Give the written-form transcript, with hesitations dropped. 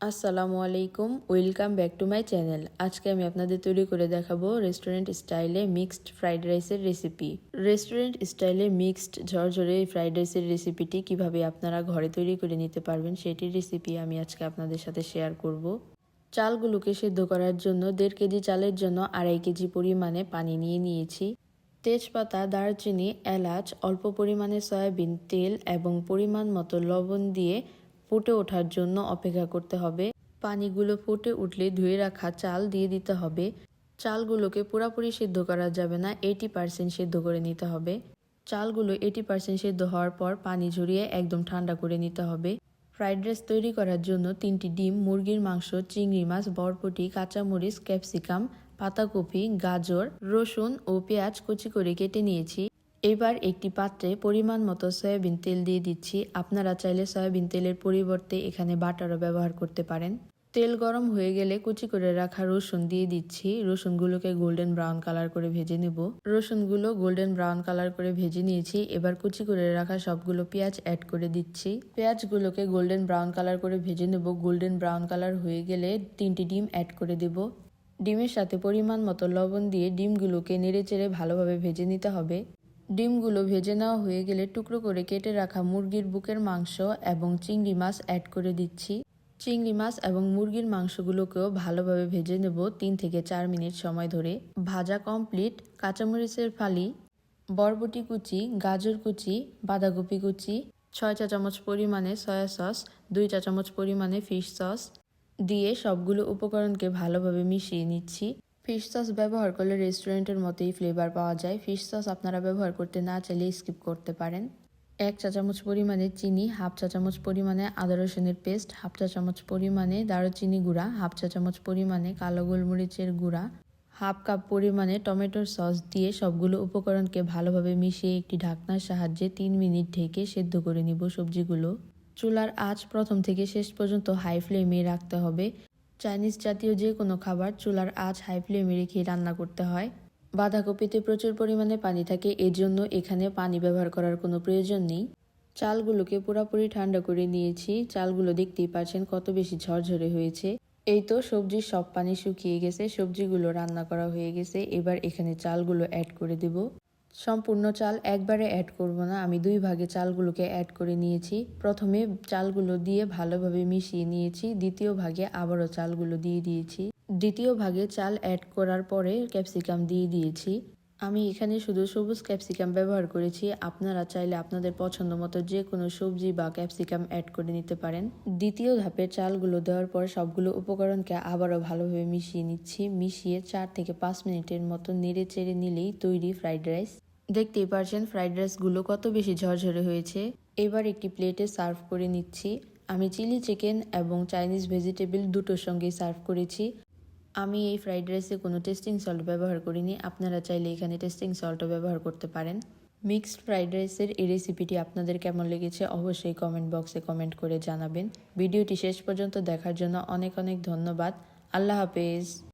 আসসালামু আলাইকুম, welcome back to my channel. আজকে আমি আপনাদের তৈরি করে দেখাবো রেস্টুরেন্ট স্টাইলে মিক্সড ফ্রাইড রাইসের রেসিপি। রেস্টুরেন্ট স্টাইলে মিক্সড ঝরঝরে ফ্রাইড রাইসের রেসিপিটি কিভাবে আপনারা ঘরে তৈরি করে নিতে পারবেন সেটির রেসিপি আমি আজকে আপনাদের সাথে শেয়ার করব। চালগুলোকে সেদ্ধ করার জন্য 1.5 কেজি চালের জন্য 2.5 কেজি পরিমাণে পানি নিয়ে নিয়েছি। তেজপাতা, দারচিনি, এলাচ, অল্প পরিমাণে সয়াবিন তেল এবং পরিমাণ মতো লবণ দিয়ে ফুটে ওঠার জন্য অপেক্ষা করতে হবে। পানিগুলো ফুটে উঠলে ধুয়ে রাখা চাল দিয়ে দিতে হবে। চালগুলোকে পুরোপুরি সিদ্ধ করা যাবে না, 80% সিদ্ধ করে নিতে হবে। চালগুলো 80% সিদ্ধ হওয়ার পর পানি ঝরিয়ে একদম ঠান্ডা করে নিতে হবে। ফ্রাইড রাইস তৈরি করার জন্য 3টি ডিম, মুরগির মাংস, চিংড়ি মাছ, বরবটি, কাঁচামরিচ, ক্যাপসিকাম, পাতাকপি, গাজর, রসুন ও পেঁয়াজ কুচি করে কেটে নিয়েছি। এবার একটি পাত্রে পরিমাণ মতো সয়াবিন তেল দিয়ে দিচ্ছি। আপনারা চাইলে সয়াবিন তেলের পরিবর্তে এখানে বাটারও ব্যবহার করতে পারেন। তেল গরম হয়ে গেলে কুচি করে রাখা রসুন দিয়ে দিচ্ছি। রসুনগুলোকে গোল্ডেন ব্রাউন কালার করে ভেজে নেব। রসুনগুলো গোল্ডেন ব্রাউন কালার করে ভেজে নিয়েছি। এবার কুচি করে রাখা সবগুলো পেঁয়াজ অ্যাড করে দিচ্ছি। পেঁয়াজগুলোকে গোল্ডেন ব্রাউন কালার করে ভেজে নেব। গোল্ডেন ব্রাউন কালার হয়ে গেলে 3টি ডিম অ্যাড করে দেব। ডিমের সাথে পরিমাণ মতো লবণ দিয়ে ডিমগুলোকে নেড়েচেড়ে ভালোভাবে ভেজে নিতে হবে। ডিমগুলো ভেজে নেওয়া হয়ে গেলে টুকরো করে কেটে রাখা মুরগির বুকের মাংস এবং চিংড়ি মাছ অ্যাড করে দিচ্ছি। চিংড়ি মাছ এবং মুরগির মাংসগুলোকেও ভালোভাবে ভেজে নেব 3 থেকে 4 মিনিট সময় ধরে। ভাজা কমপ্লিট। কাঁচামরিচের ফালি, বরবটি কুচি, গাজর কুচি, বাঁধাকপি কুচি, 6 চা চামচ পরিমাণে সয়া সস, 2 চা চামচ পরিমাণে ফিশ সস দিয়ে সবগুলো উপকরণকে ভালোভাবে মিশিয়ে নিচ্ছি। ফিশ সস ব্যবহার করলে রেস্টুরেন্টের মতোই ফ্লেভার পাওয়া যায়। ফিশ সস আপনারা ব্যবহার করতে না চাইলে স্কিপ করতে পারেন। 1 চা চামচ পরিমাণে চিনি, 1/2 চা চামচ পরিমাণে আদা রসুনের পেস্ট, 1/2 চা চামচ পরিমাণে দারুচিনি গুঁড়া, 1/2 চা চামচ পরিমাণে কালো গোলমরিচের গুঁড়া, 1/2 কাপ পরিমাণে টমেটোর সস দিয়ে সবগুলো উপকরণকে ভালোভাবে মিশিয়ে একটি ঢাকনার সাহায্যে 3 মিনিট ঢেকে সেদ্ধ করে নিব সবজিগুলো। চুলার আঁচ প্রথম থেকে শেষ পর্যন্ত হাই ফ্লেমে রাখতে হবে। চাইনিজ জাতীয় যে কোনো খাবার চুলার আঁচ হাই ফ্লেমে রেখে রান্না করতে হয়। বাঁধাকপিতে প্রচুর পরিমাণে পানি থাকে, এজন্য এখানে পানি ব্যবহার করার কোনো প্রয়োজন নেই। চালগুলোকে পুরোপুরি ঠান্ডা করে নিয়েছি। চালগুলো দেখতেই পাচ্ছেন কত বেশি ঝরঝরে হয়েছে। এই তো সবজির সব পানি শুকিয়ে গেছে, সবজিগুলো রান্না করা হয়ে গেছে। এবার এখানে চালগুলো অ্যাড করে দেব। সম্পূর্ণ চাল একবারে অ্যাড করব না, আমি 2 ভাগে চালগুলোকে অ্যাড করে নিয়েছি। প্রথমে চালগুলো দিয়ে ভালোভাবে মিশিয়ে নিয়েছি, দ্বিতীয় ভাগে আবারও চালগুলো দিয়ে দিয়েছি। দ্বিতীয় ভাগে চাল অ্যাড করার পরে ক্যাপসিকাম দিয়ে দিয়েছি। আমি এখানে শুধু সবুজ ক্যাপসিকাম ব্যবহার করেছি, আপনারা চাইলে আপনাদের পছন্দ মতো যে কোনো সবজি বা ক্যাপসিকাম অ্যাড করে নিতে পারেন। দ্বিতীয় ধাপে চালগুলো দেওয়ার পর সবগুলো উপকরণকে আবারও ভালোভাবে মিশিয়ে নিচ্ছি। মিশিয়ে 4 থেকে 5 মিনিটের মতো নেড়ে চেড়ে নিলেই তৈরি ফ্রাইড রাইস। দেখতেই পারছেন ফ্রাইড রাইসগুলো কত বেশি ঝরঝরে হয়েছে। এবার একটি প্লেটে সার্ভ করে নিচ্ছি। আমি চিলি চিকেন এবং চাইনিজ ভেজিটেবল দুটোর সঙ্গেই সার্ভ করেছি। আমি এই ফ্রাইড রাইসে কোনো টেস্টিং সল্ট ব্যবহার করিনি, আপনারা চাইলে এখানে টেস্টিং সল্টও ব্যবহার করতে পারেন। মিক্সড ফ্রাইড রাইসের এই রেসিপিটি আপনাদের কেমন লেগেছে অবশ্যই কমেন্ট বক্সে কমেন্ট করে জানাবেন। ভিডিওটি শেষ পর্যন্ত দেখার জন্য অনেক অনেক ধন্যবাদ। আল্লাহ হাফেজ।